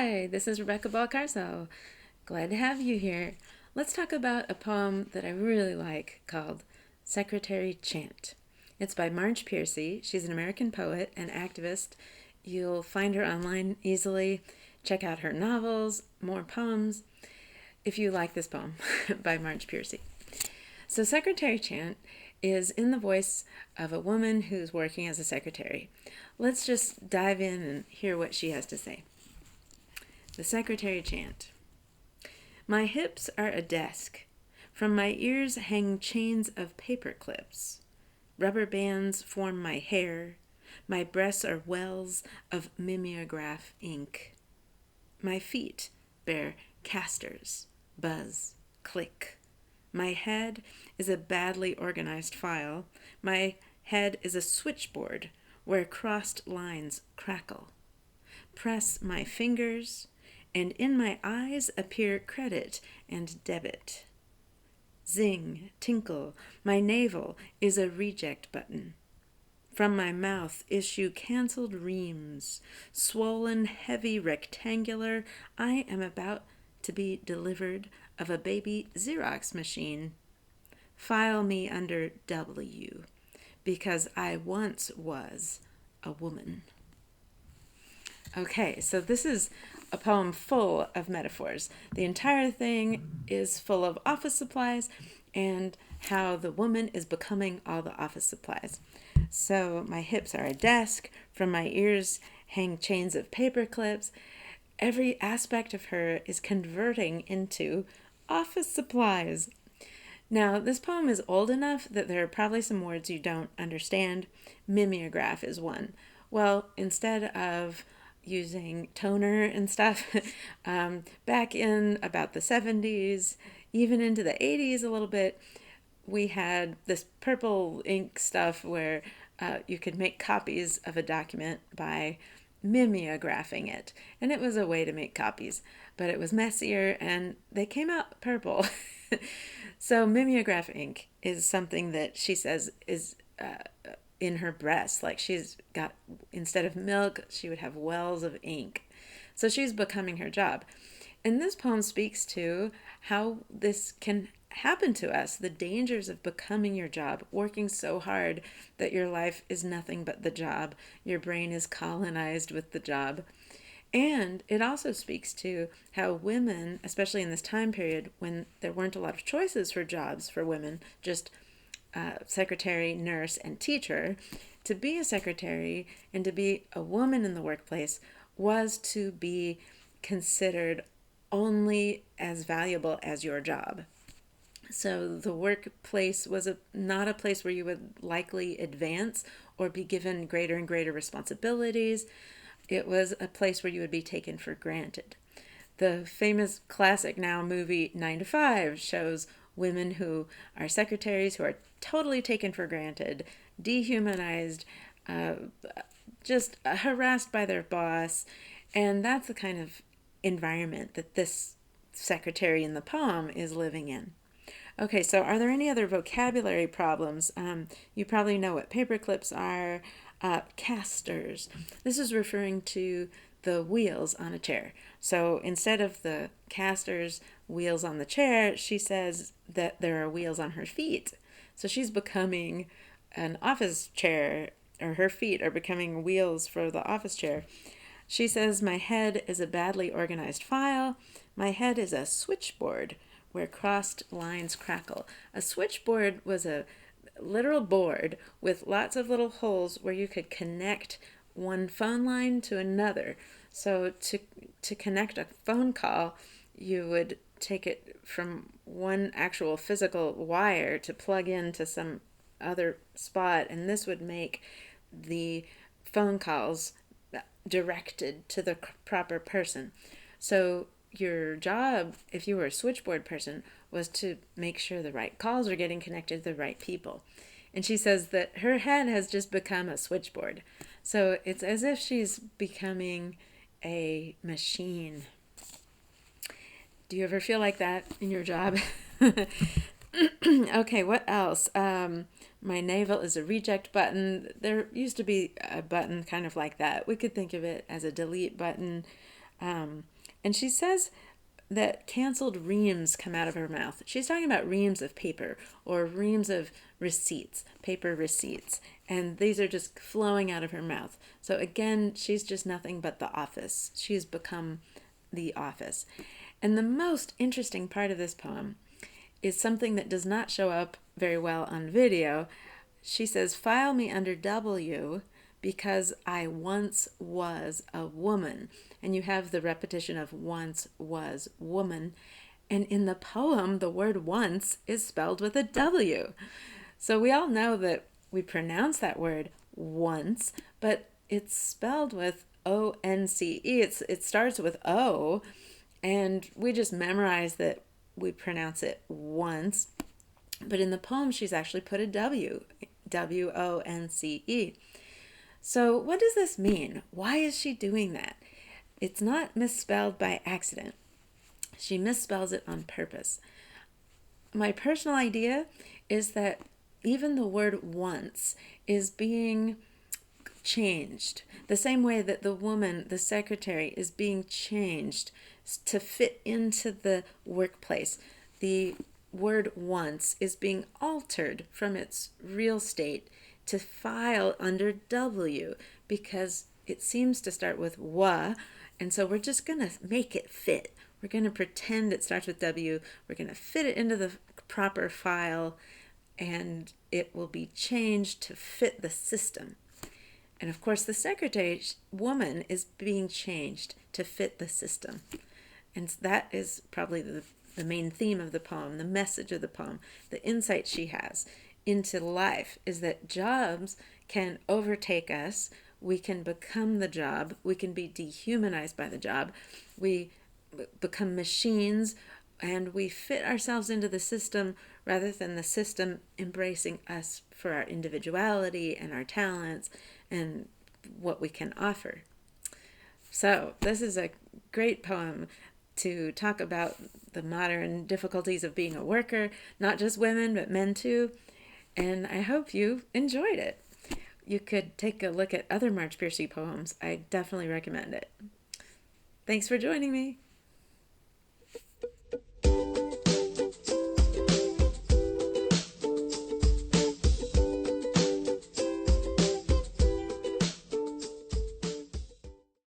Hi, this is Rebecca Balcarso. Glad to have you here. Let's talk about a poem that I really like called Secretary Chant. It's by Marge Piercy. She's an American poet and activist. You'll find her online easily. Check out her novels, more poems, if you like this poem by Marge Piercy. So Secretary Chant is in the voice of a woman who's working as a secretary. Let's just dive in and hear what she has to say. The Secretary Chant. My hips are a desk. From my ears hang chains of paper clips. Rubber bands form my hair. My breasts are wells of mimeograph ink. My feet bear casters. Buzz. Click. My head is a badly organized file. My head is a switchboard where crossed lines crackle. Press my fingers, and in my eyes appear credit and debit. Zing, tinkle, my navel is a reject button. From my mouth issue canceled reams, swollen, heavy, rectangular. I am about to be delivered of a baby Xerox machine. File me under W, because I once was a woman. Okay, so this is a poem full of metaphors. The entire thing is full of office supplies and how the woman is becoming all the office supplies. So my hips are a desk, from my ears hang chains of paper clips. Every aspect of her is converting into office supplies. Now, this poem is old enough that there are probably some words you don't understand. Mimeograph is one. Well, instead of using toner and stuff, back in about the 70s, even into the 80s a little bit, we had this purple ink stuff where you could make copies of a document by mimeographing it. And it was a way to make copies, but it was messier and they came out purple. So mimeograph ink is something that she says is in her breast. Like she's got, instead of milk, she would have wells of ink. So she's becoming her job. And this poem speaks to how this can happen to us, the dangers of becoming your job, working so hard that your life is nothing but the job. Your brain is colonized with the job. And it also speaks to how women, especially in this time period when there weren't a lot of choices for jobs for women, just secretary, nurse, and teacher, to be a secretary and to be a woman in the workplace was to be considered only as valuable as your job. So the workplace was not a place where you would likely advance or be given greater and greater responsibilities. It was a place where you would be taken for granted. The famous classic now movie 9 to 5 shows women who are secretaries who are totally taken for granted, dehumanized, just harassed by their boss. And that's the kind of environment that this secretary in the poem is living in. Okay, so are there any other vocabulary problems? You probably know what paper clips are. Casters. This is referring to the wheels on a chair. So instead of the casters, wheels on the chair, she says that there are wheels on her feet. So she's becoming an office chair, or her feet are becoming wheels for the office chair. She says, my head is a badly organized file. My head is a switchboard where crossed lines crackle. A switchboard was a literal board with lots of little holes where you could connect one phone line to another. So to connect a phone call, you would take it from one actual physical wire to plug into some other spot, and this would make the phone calls directed to the proper person. So your job, if you were a switchboard person, was to make sure the right calls are getting connected to the right people. And she says that her head has just become a switchboard. So it's as if she's becoming a machine. Do you ever feel like that in your job? Okay, what else? My navel is a reject button. There used to be a button kind of like that. We could think of it as a delete button. And she says that canceled reams come out of her mouth. She's talking about reams of paper or reams of receipts, paper receipts. And these are just flowing out of her mouth. So again, she's just nothing but the office. She's become the office. And the most interesting part of this poem is something that does not show up very well on video. She says, file me under W because I once was a woman. And you have the repetition of once was woman. And in the poem, the word once is spelled with a W. So we all know that we pronounce that word once, but it's spelled with O-N-C-E. It starts with O, and we just memorize that we pronounce it once. But in the poem, she's actually put a W, W-O-N-C-E. So what does this mean? Why is she doing that? It's not misspelled by accident. She misspells it on purpose. My personal idea is that even the word once is being changed. The same way that the woman, the secretary, is being changed to fit into the workplace. The word once is being altered from its real state to file under W because it seems to start with wa, and so we're just going to make it fit. We're going to pretend it starts with W. We're going to fit it into the proper file, and it will be changed to fit the system. And of course, the secretary woman is being changed to fit the system. And that is probably the main theme of the poem, the message of the poem, the insight she has into life is that jobs can overtake us. We can become the job. We can be dehumanized by the job. We become machines, and we fit ourselves into the system rather than the system embracing us for our individuality and our talents and what we can offer. So this is a great poem to talk about the modern difficulties of being a worker, not just women, but men too. And I hope you enjoyed it. You could take a look at other Marge Piercy poems. I definitely recommend it. Thanks for joining me.